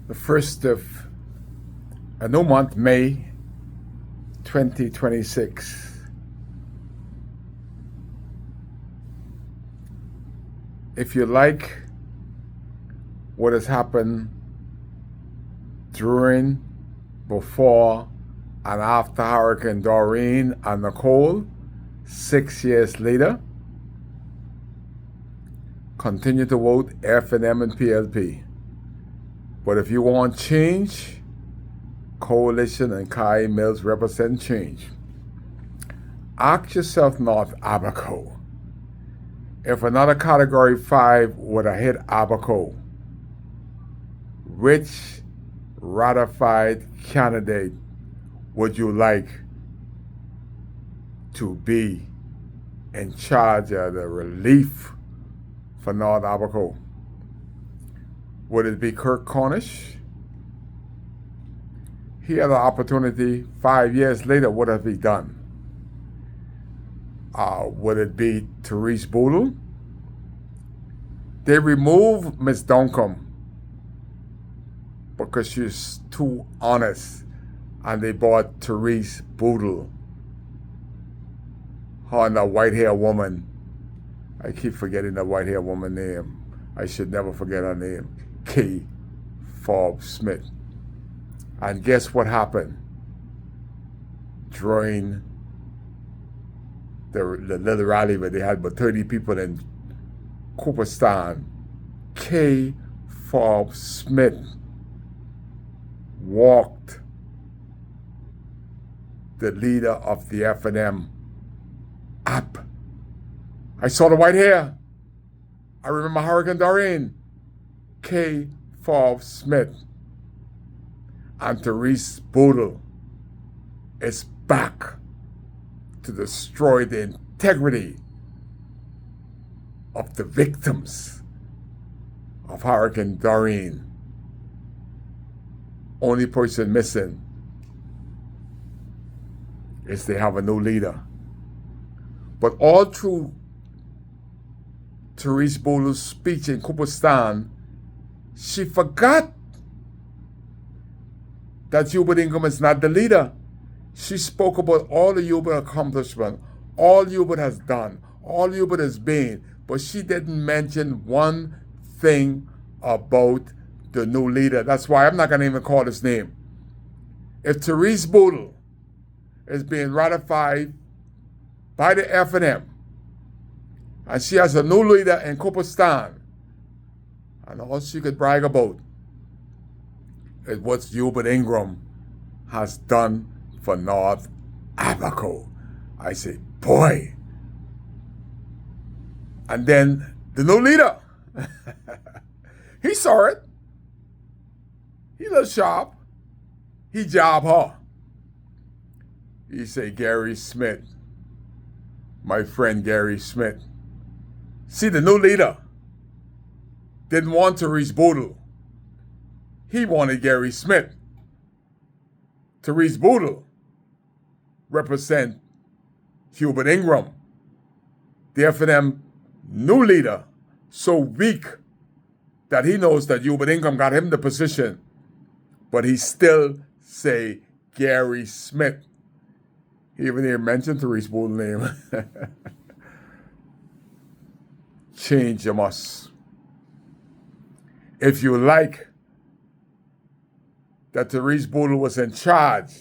the first of a new month, May 2026. If you like what has happened during, before, and after Hurricane Doreen and Nicole, 6 years later, continue to vote F&M and PLP. But if you want change, Coalition and Kai Mills represent change. Ask yourself, North Abaco, if another Category 5 would have hit Abaco, which ratified candidate would you like to be in charge of the relief for North Abaco? Would it be Kirk Cornish? He had an opportunity 5 years later. What have he done? Would it be Therese Boodle? They removed Ms. Duncombe because she's too honest, and they bought Therese Boodle, her and the white-haired woman. I keep forgetting the white-haired woman's name. I should never forget her name. Kay Forbes Smith. And guess what happened during the little rally where they had about 30 people in Cooperstown? Kay Forbes Smith walked the leader of the F&M up. I saw the white hair. I remember Hurricane Doreen. Kay Forbes Smith and Therese Boodle is back to destroy the integrity of the victims of Hurricane Doreen. Only person missing is they have a new leader. But all through Therese Boodle's speech in Cooperstown, she forgot that Hubert Ingram is not the leader. She spoke about all the Hubert accomplishment, all Hubert has done, all Hubert has been, but she didn't mention one thing about the new leader. That's why I'm not going to even call his name. If Therese Boodle is being ratified by the F&M, and she has a new leader in Cooperstown, and all she could brag about is what Hubert Ingram has done for North Abaco. I say, boy. And then the new leader, he saw it. He looked sharp. He jabbed her. He said, Gary Smith, my friend Gary Smith. See, the new leader didn't want Therese Boodle. He wanted Gary Smith. Therese Boodle represent Hubert Ingram. The F&M new leader, so weak that he knows that Hubert Ingram got him the position, but he still say Gary Smith. He even didn't mention Therese Boodle's name. Change you must. If you like that Therese Boodle was in charge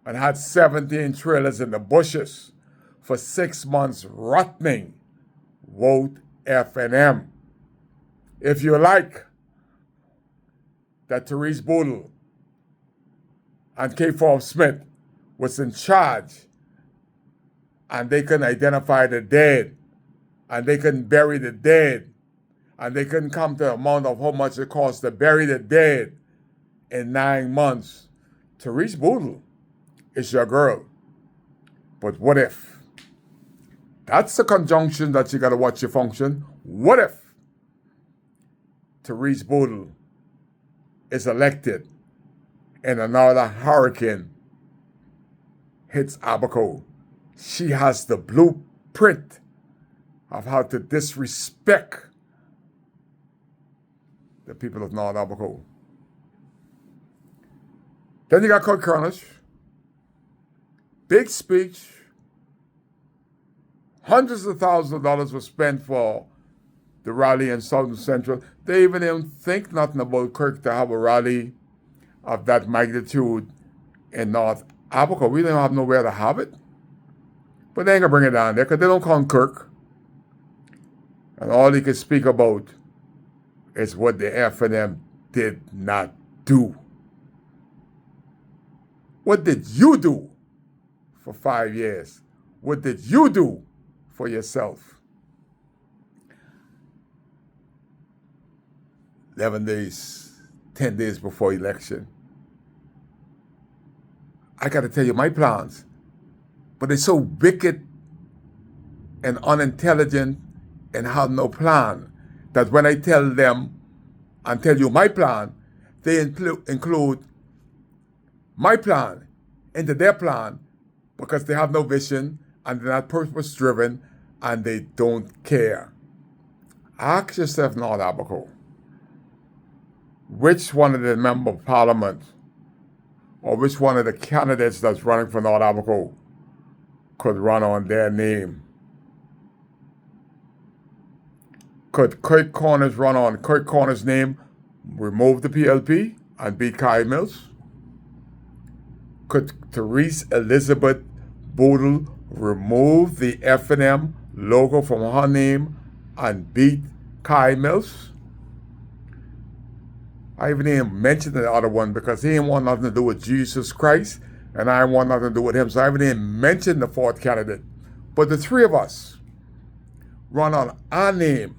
and had 17 trailers in the bushes for 6 months rotting, vote F&M. If you like that Therese Boodle and Kay Forbes Smith was in charge and they couldn't identify the dead and they couldn't bury the dead and they couldn't come to the amount of how much it costs to bury the dead in 9 months, Therese Boodle is your girl. But what if? That's a conjunction that you got to watch your function. What if Therese Boodle is elected and another hurricane hits Abaco? She has the blueprint of how to disrespect the people of North Abaco. Then you got Kurt Kernish. Big speech. Hundreds of thousands of dollars were spent for the rally in Southern Central. They even didn't think nothing about Kirk to have a rally of that magnitude in North Abaco. We don't have nowhere to have it. But they ain't gonna bring it down there because they don't call him Kirk. And all he could speak about is what the F&M did not do. What did you do for 5 years? What did you do for yourself? 11 days, 10 days before election. I got to tell you my plans, but they're so wicked and unintelligent and have no plan that when I tell them and tell you my plan, they include my plan into their plan because they have no vision and they're not purpose driven and they don't care. Ask yourself, North Abaco, which one of the member of parliament or which one of the candidates that's running for North Abaco could run on their name? Could Kurt Kernish run on Kurt Kernish's name, remove the PLP and beat Kai Mills? Could Therese Elizabeth Boodle remove the F&M logo from her name and beat Kai Mills? I even didn't mention the other one because he didn't want nothing to do with Jesus Christ and I didn't want nothing to do with him. So I even didn't mention the fourth candidate. But the three of us run on our name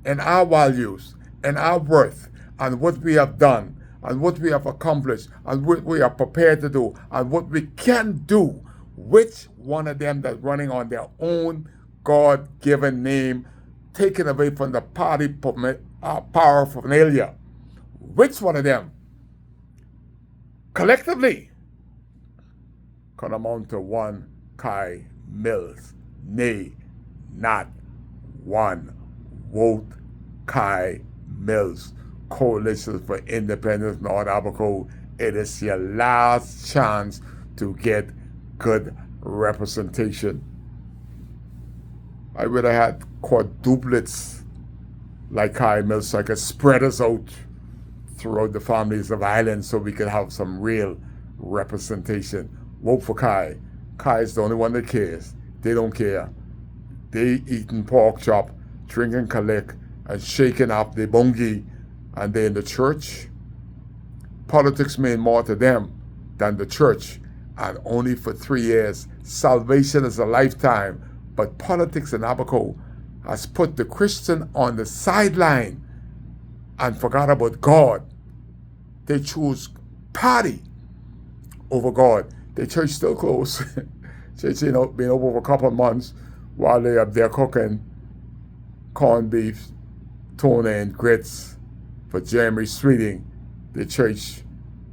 and our values and our worth and what we have done and what we have accomplished and what we are prepared to do and what we can do. Which one of them that's running on their own God-given name, taken away from the party paraphernalia? Which one of them collectively can amount to one Kai Mills? Nay, not one. Vote Kai Mills. Coalition for Independence North Abaco. It is your last chance to get good representation. I would have had quadruplets like Kai Mills so I could spread us out throughout the families of Ireland so we could have some real representation. Vote for Kai. Kai is the only one that cares. They don't care. They eating pork chop, drinking calic, and shaking up the bungie, and they in the church. Politics mean more to them than the church, and only for 3 years. Salvation is a lifetime, but politics in Abaco has put the Christian on the sideline and forgot about God. They choose party over God. The church still closed. Church been open for a couple of months while they up there cooking corned beef, tuna, and grits for Jeremy Sweeting. The church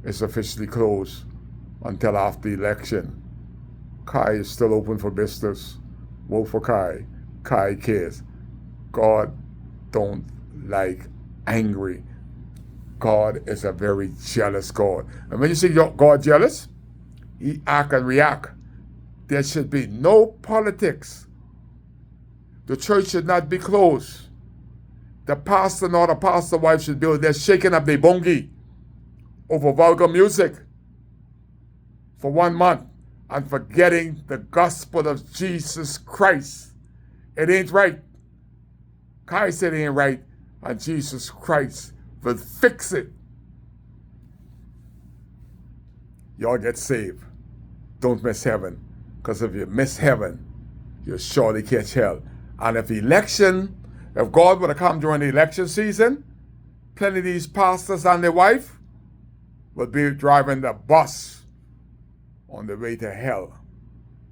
is officially closed until after the election. Kai is still open for business. Vote for Kai. Kai cares. God don't like angry. God is a very jealous God. And when you see God jealous, he act and react. There should be no politics. The church should not be closed. The pastor nor the pastor wife should be there shaking up the bungie over vulgar music for 1 month and forgetting the gospel of Jesus Christ. It ain't right. Kai said it ain't right, and Jesus Christ will fix it. Y'all get saved. Don't miss heaven, because if you miss heaven, you'll surely catch hell. And if God would have come during the election season, plenty of these pastors and their wife would be driving the bus on the way to hell,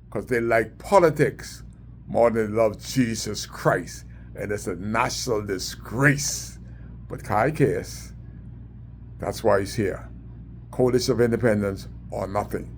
because they like politics more than they love Jesus Christ. And it's a national disgrace. But Kai cares. That's why he's here. Coalition of Independence or nothing.